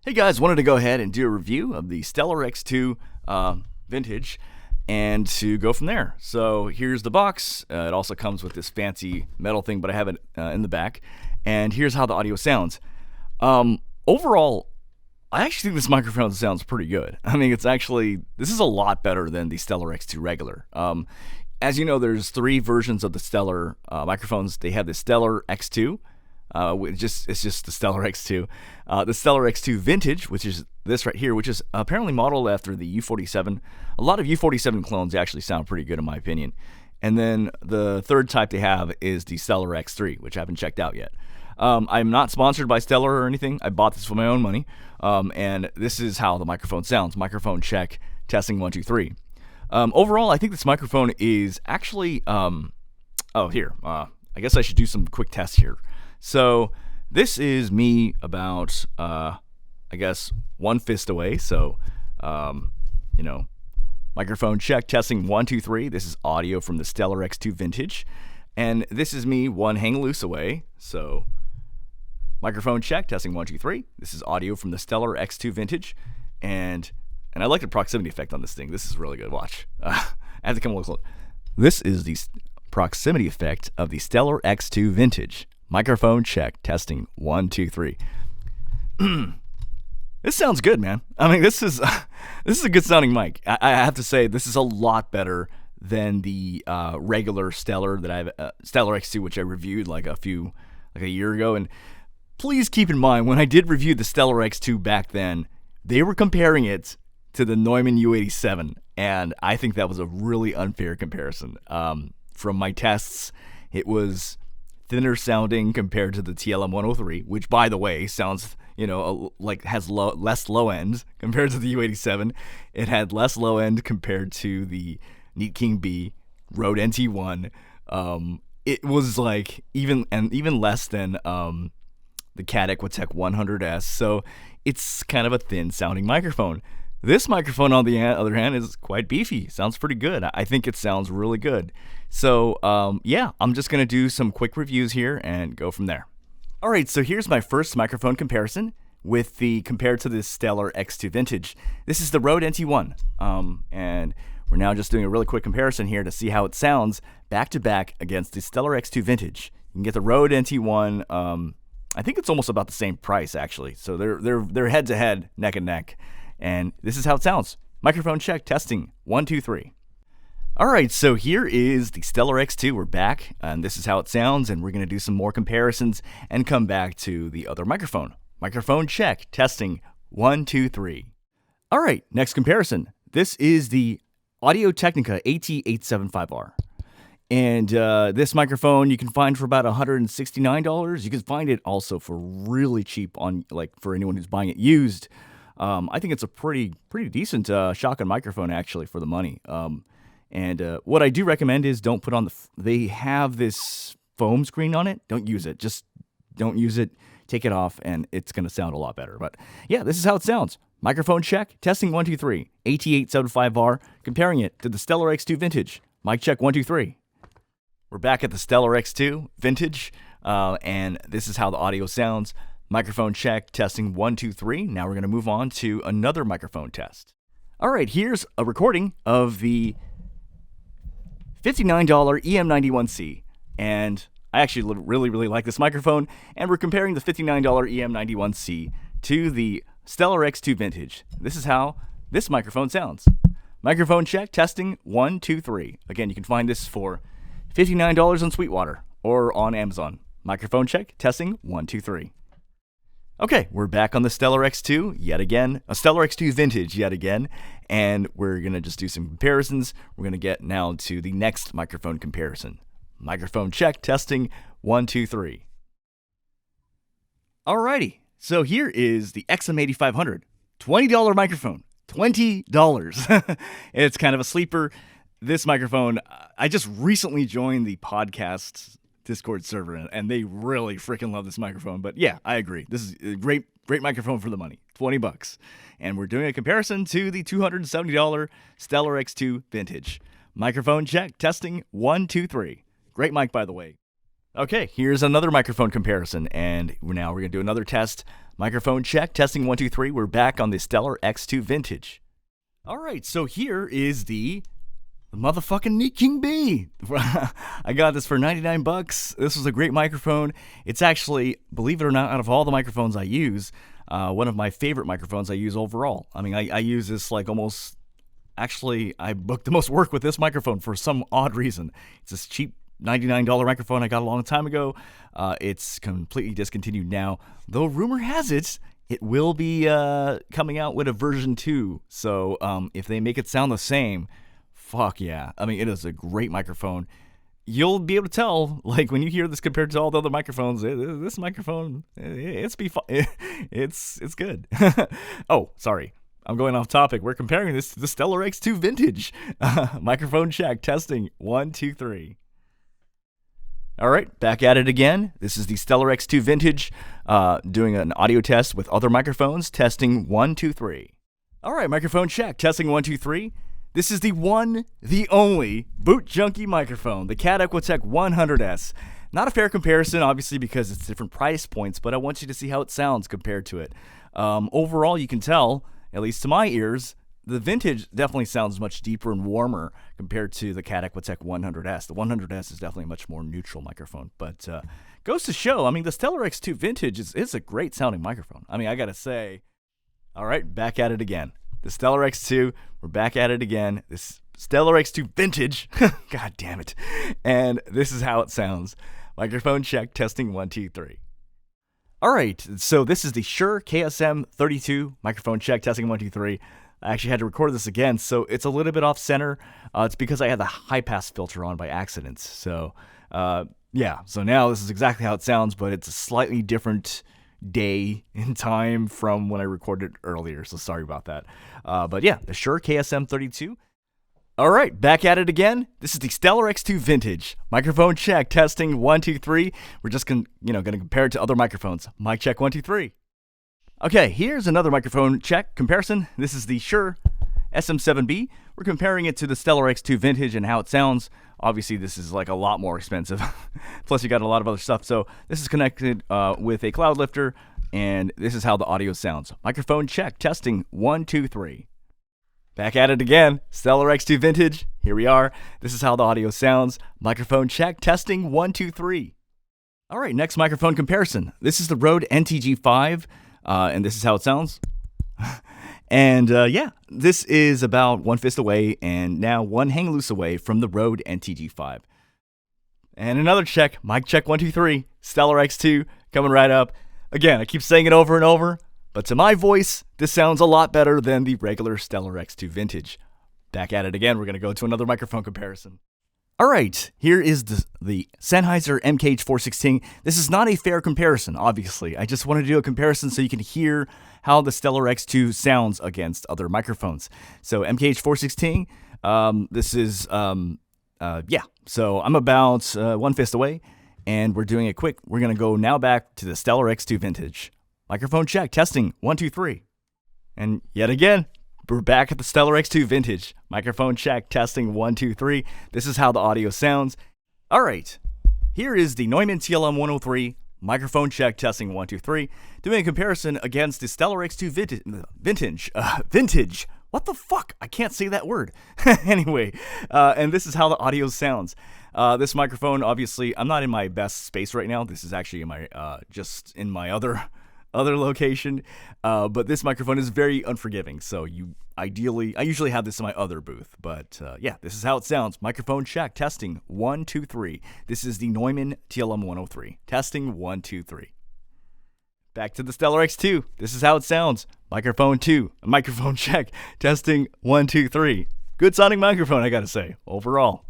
Hey guys, wanted to go ahead and do a review of the Stellar X2 Vintage and to go from there. So here's the box. It also comes with this fancy metal thing, but I have it in the back. And here's how the audio sounds. Overall, I actually think this microphone sounds pretty good. I mean, this is a lot better than the Stellar X2 regular. As you know, there's three versions of the Stellar microphones. They have the Stellar X2. It's just the Stellar X2. The Stellar X2 Vintage, which is this right here, which is apparently modeled after the U47. A lot of U47 clones actually sound pretty good in my opinion. And then the third type they have is the Stellar X3, which I haven't checked out yet. I'm not sponsored by Stellar or anything. I bought this for my own money. And this is how the microphone sounds. Microphone check, testing 1, 2, 3. Overall, I think this microphone is actually, I guess I should do some quick tests here. So this is me about, one fist away. So, microphone check, testing 1, 2, 3. This is audio from the Stellar X2 Vintage. And this is me one hang loose away. So, microphone check, testing 1, 2, 3. This is audio from the Stellar X2 Vintage. And I like the proximity effect on this thing. This is really good. Watch. I have to come a little close. This is the proximity effect of the Stellar X2 Vintage. Microphone check, testing 1, 2, 3. This sounds good, man. I mean, this is a good sounding mic. I have to say, this is a lot better than the regular Stellar that Stellar X2, which I reviewed like a year ago. And please keep in mind, when I did review the Stellar X2 back then, they were comparing it to the Neumann U87, and I think that was a really unfair comparison. From my tests, it was thinner sounding compared to the TLM 103, which, by the way, sounds, has less low end compared to the U87. It had less low end compared to the Neat King B, Rode NT1. It was like even less than the CAD Equitech 100s. So it's kind of a thin sounding microphone. This microphone, on the other hand, is quite beefy. Sounds pretty good. I think it sounds really good. So, I'm just going to do some quick reviews here and go from there. All right, so here's my first microphone comparison compared to the Stellar X2 Vintage. This is the Rode NT1, and we're now just doing a really quick comparison here to see how it sounds back to back against the Stellar X2 Vintage. You can get the Rode NT1. I think it's almost about the same price, actually. So they're head to head, neck and neck. And this is how it sounds. Microphone check, testing 1, 2, 3. All right, so here is the Stellar X2. We're back, and this is how it sounds, and we're going to do some more comparisons and come back to the other microphone. Microphone check, testing 1, 2, 3. All right, next comparison. This is the Audio-Technica AT875R. And this microphone you can find for about $169. You can find it also for really cheap for anyone who's buying it used. I think it's a pretty decent shotgun microphone, actually, for the money. And what I do recommend is don't put on they have this foam screen on it. Don't use it. Just don't use it. Take it off, and it's going to sound a lot better. But yeah, this is how it sounds. Microphone check, testing 1, 2, 3. AT875R, comparing it to the Stellar X2 Vintage. Mic check 1, 2, 3. We're back at the Stellar X2 Vintage, and this is how the audio sounds. Microphone check, testing 1, 2, 3. Now we're going to move on to another microphone test. All right, here's a recording of the $59 EM91C. And I actually really like this microphone. And we're comparing the $59 EM91C to the Stellar X2 Vintage. This is how this microphone sounds. Microphone check, testing 1, 2, 3. Again, you can find this for $59 on Sweetwater or on Amazon. Microphone check, testing 1, 2, 3. Okay, we're back on the Stellar X2 yet again, a Stellar X2 Vintage yet again, and we're going to just do some comparisons. We're going to get now to the next microphone comparison. Microphone check, testing 1, 2, 3. Alrighty, so here is the XM8500, $20 microphone, $20. It's kind of a sleeper. This microphone, I just recently joined the podcast Discord server, and they really freaking love this microphone. But yeah, I agree. This is a great microphone for the money, $20. And we're doing a comparison to the $270 Stellar X2 Vintage. Microphone check, testing 1, 2, 3. Great mic, by the way. Okay, here's another microphone comparison, and now we're going to do another test. Microphone check, testing 1, 2, 3. We're back on the Stellar X2 Vintage. All right, so here is the motherfucking Neat King B. I got this for 99 bucks. This was a great microphone. It's actually, believe it or not, out of all the microphones I use, one of my favorite microphones I use overall. I mean, I use this like almost, actually, I booked the most work with this microphone for some odd reason. It's this cheap $99 microphone I got a long time ago. It's completely discontinued now, though rumor has it will be coming out with a version 2. So if they make it sound the same, fuck yeah. I mean, it is a great microphone. You'll be able to tell, like, when you hear this compared to all the other microphones, this microphone, it's good. Oh, sorry. I'm going off topic. We're comparing this to the Stellar X2 Vintage. Microphone check, testing 1, 2, 3. All right, back at it again. This is the Stellar X2 Vintage, doing an audio test with other microphones, testing 1, 2, 3. All right, microphone check, testing 1, 2, 3. This is the one, the only Boot Junkie microphone, the CAD E100s. Not a fair comparison, obviously, because it's different price points, but I want you to see how it sounds compared to it. Overall, you can tell, at least to my ears, the Vintage definitely sounds much deeper and warmer compared to the CAD E100s. The 100s is definitely a much more neutral microphone, but goes to show, I mean, the Stellar X2 Vintage is a great sounding microphone. I mean, I gotta say. All right, back at it again. The Stellar X2, we're back at it again. This Stellar X2 Vintage, god damn it. And this is how it sounds. Microphone check, testing 1, 2, 3. All right, so this is the Shure KSM32, microphone check, testing 1, 2, 3. I actually had to record this again, so it's a little bit off center. It's because I had the high pass filter on by accident. So, yeah, so now this is exactly how it sounds, but it's a slightly different day in time from when I recorded earlier, so sorry about that. But yeah, the Shure KSM32. All right, back at it again. This is the Stellar X2 Vintage. Microphone check, testing 1, 2, 3. We're just gonna compare it to other microphones. Mic check 1, 2, 3. Okay, here's another microphone check comparison. This is the Shure SM7B. We're comparing it to the Stellar X2 Vintage and how it sounds. Obviously, this is like a lot more expensive. Plus, you got a lot of other stuff. So this is connected with a cloud lifter, and this is how the audio sounds. Microphone check, testing 1, 2, 3. Back at it again. Stellar X2 Vintage. Here we are. This is how the audio sounds. Microphone check, testing 1, 2, 3. All right, next microphone comparison. This is the Rode NTG5. And this is how it sounds. And yeah, this is about one fist away and now one hang loose away from the Rode NTG5. And another check, mic check 1, 2, 3, Stellar X2 coming right up. Again, I keep saying it over and over, but to my voice, this sounds a lot better than the regular Stellar X2 Vintage. Back at it again, we're going to go to another microphone comparison. All right, here is the Sennheiser MKH 416. This is not a fair comparison, obviously. I just want to do a comparison so you can hear how the Stellar X2 sounds against other microphones. So MKH 416, this is, yeah. So I'm about one fist away, and we're doing it quick. We're going to go now back to the Stellar X2 Vintage. Microphone check, testing, 1, 2, 3. And yet again, we're back at the Stellar X2 Vintage. Microphone check, testing 1, 2, 3. This is how the audio sounds. All right, here is the Neumann TLM 103. Microphone check, testing 1, 2, 3. Doing a comparison against the Stellar X2 Vintage. What the fuck? I can't say that word. Anyway, and this is how the audio sounds. This microphone, obviously, I'm not in my best space right now. This is actually in my just in my other location, but this microphone is very unforgiving, so I usually have this in my other booth, but yeah, this is how it sounds. Microphone check, testing 1, 2, 3. This is the Neumann TLM 103, testing 1, 2, 3. Back to the Stellar X2. This is how it sounds. Microphone check, testing 1, 2, 3. Good sounding microphone, I gotta say, overall.